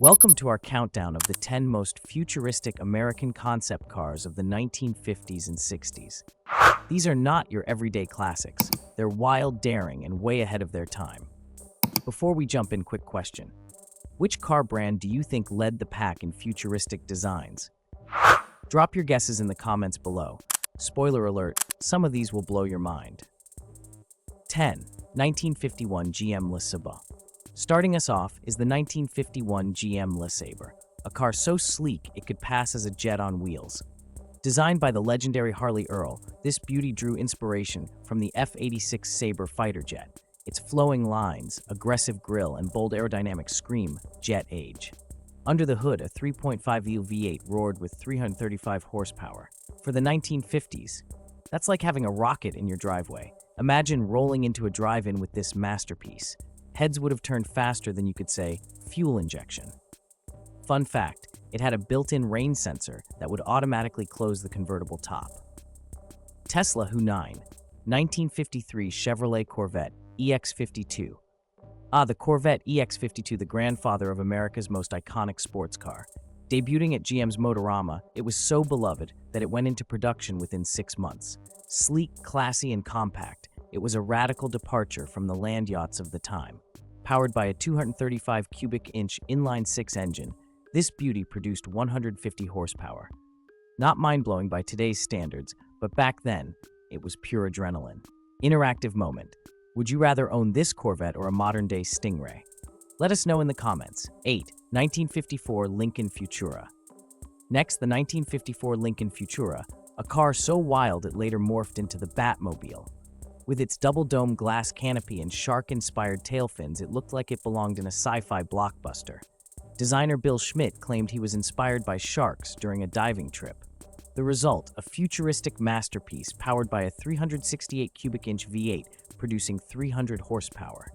Welcome to our countdown of the 10 most futuristic American concept cars of the 1950s and 60s. These are not your everyday classics. They're wild, daring, and way ahead of their time. Before we jump in, quick question. Which car brand do you think led the pack in futuristic designs? Drop your guesses in the comments below. Spoiler alert, some of these will blow your mind. 10. 1951 GM Le Sabre. Starting us off is the 1951 GM Le Sabre, a car so sleek it could pass as a jet on wheels. Designed by the legendary Harley Earl, this beauty drew inspiration from the F-86 Sabre fighter jet. Its flowing lines, aggressive grille, and bold aerodynamics scream jet age. Under the hood, a 3.5 V8 roared with 335 horsepower. For the 1950s, that's like having a rocket in your driveway. Imagine rolling into a drive-in with this masterpiece. Heads would have turned faster than you could say fuel injection. Fun fact, it had a built-in rain sensor that would automatically close the convertible top. Tesla Who 9, 1953 Chevrolet Corvette EX52. The Corvette EX52, the grandfather of America's most iconic sports car. Debuting at GM's Motorama, it was so beloved that it went into production within 6 months. Sleek, classy, and compact, it was a radical departure from the land yachts of the time. Powered by a 235 cubic inch inline-six engine, this beauty produced 150 horsepower. Not mind-blowing by today's standards, but back then, it was pure adrenaline. Interactive moment. Would you rather own this Corvette or a modern-day Stingray? Let us know in the comments. 8. 1954 Lincoln Futura. Next, the 1954 Lincoln Futura, a car so wild it later morphed into the Batmobile. With its double-dome glass canopy and shark-inspired tail fins, it looked like it belonged in a sci-fi blockbuster. Designer Bill Schmidt claimed he was inspired by sharks during a diving trip. The result, a futuristic masterpiece powered by a 368 cubic inch V8, producing 300 horsepower.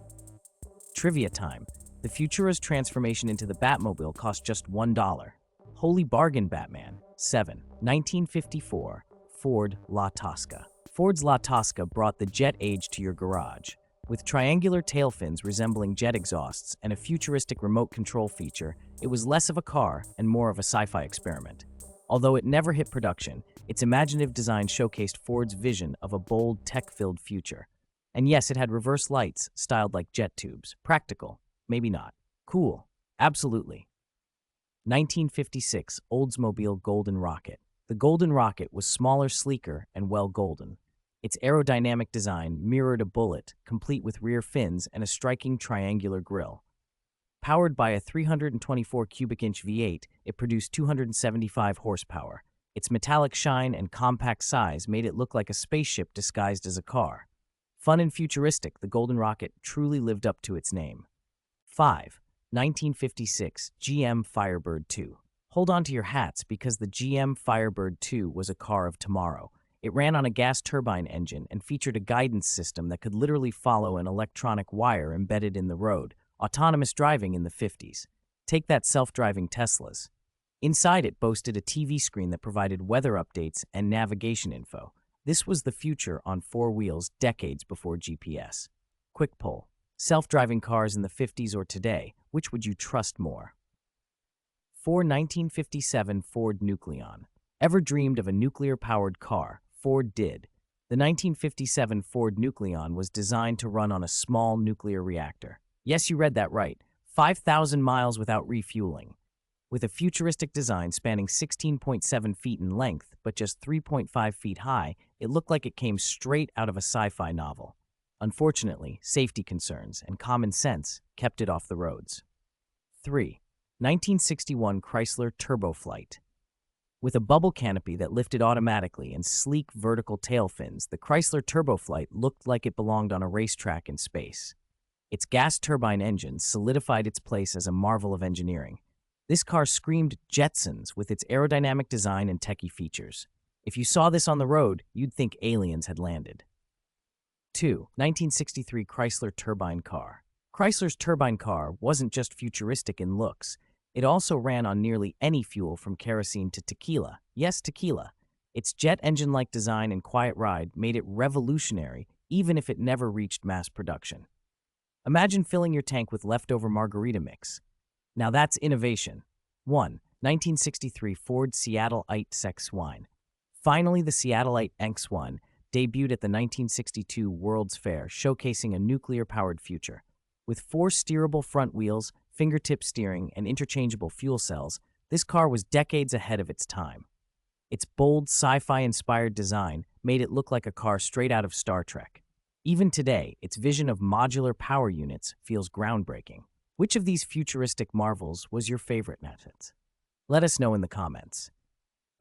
Trivia time. The Futura's transformation into the Batmobile cost just $1. Holy bargain, Batman. 7. 1954 Ford La Tosca. Ford's La Tosca brought the jet age to your garage. With triangular tail fins resembling jet exhausts and a futuristic remote control feature, it was less of a car and more of a sci-fi experiment. Although it never hit production, its imaginative design showcased Ford's vision of a bold, tech-filled future. And yes, it had reverse lights, styled like jet tubes. Practical. Maybe not. Cool. Absolutely. 1956 Oldsmobile Golden Rocket. The Golden Rocket was smaller, sleeker, and well golden. Its aerodynamic design mirrored a bullet, complete with rear fins and a striking triangular grille. Powered by a 324 cubic inch V8, it produced 275 horsepower. Its metallic shine and compact size made it look like a spaceship disguised as a car. Fun and futuristic, the Golden Rocket truly lived up to its name. 5. 1956 GM Firebird II. Hold on to your hats because the GM Firebird II was a car of tomorrow. It ran on a gas turbine engine and featured a guidance system that could literally follow an electronic wire embedded in the road. Autonomous driving in the 50s. Take that self-driving Teslas. Inside it boasted a TV screen that provided weather updates and navigation info. This was the future on four wheels decades before GPS. Quick poll. Self-driving cars in the 50s or today, which would you trust more? 4. 1957 Ford Nucleon. Ever dreamed of a nuclear-powered car? Ford did. The 1957 Ford Nucleon was designed to run on a small nuclear reactor. Yes, you read that right. 5,000 miles without refueling. With a futuristic design spanning 16.7 feet in length, but just 3.5 feet high, it looked like it came straight out of a sci-fi novel. Unfortunately, safety concerns and common sense kept it off the roads. 3. 1961 Chrysler Flite. With a bubble canopy that lifted automatically and sleek vertical tail fins, the Chrysler Flite looked like it belonged on a racetrack in space. Its gas turbine engine solidified its place as a marvel of engineering. This car screamed Jetsons with its aerodynamic design and techie features. If you saw this on the road, you'd think aliens had landed. 2. 1963 Chrysler Turbine Car. Chrysler's Turbine Car wasn't just futuristic in looks. It also ran on nearly any fuel from kerosene to tequila. Yes, tequila. Its jet engine-like design and quiet ride made it revolutionary, even if it never reached mass production. Imagine filling your tank with leftover margarita mix. Now that's innovation. 1. 1963 Ford Seattleite XXI. Finally, the Seattleite XXI debuted at the 1962 World's Fair, showcasing a nuclear-powered future. With 4 steerable front wheels, fingertip steering, and interchangeable fuel cells, this car was decades ahead of its time. Its bold, sci-fi-inspired design made it look like a car straight out of Star Trek. Even today, its vision of modular power units feels groundbreaking. Which of these futuristic marvels was your favorite method? Let us know in the comments.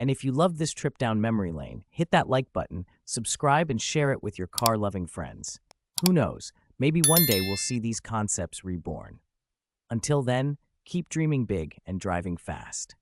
And if you loved this trip down memory lane, hit that like button, subscribe, and share it with your car-loving friends. Who knows, maybe one day we'll see these concepts reborn. Until then, keep dreaming big and driving fast.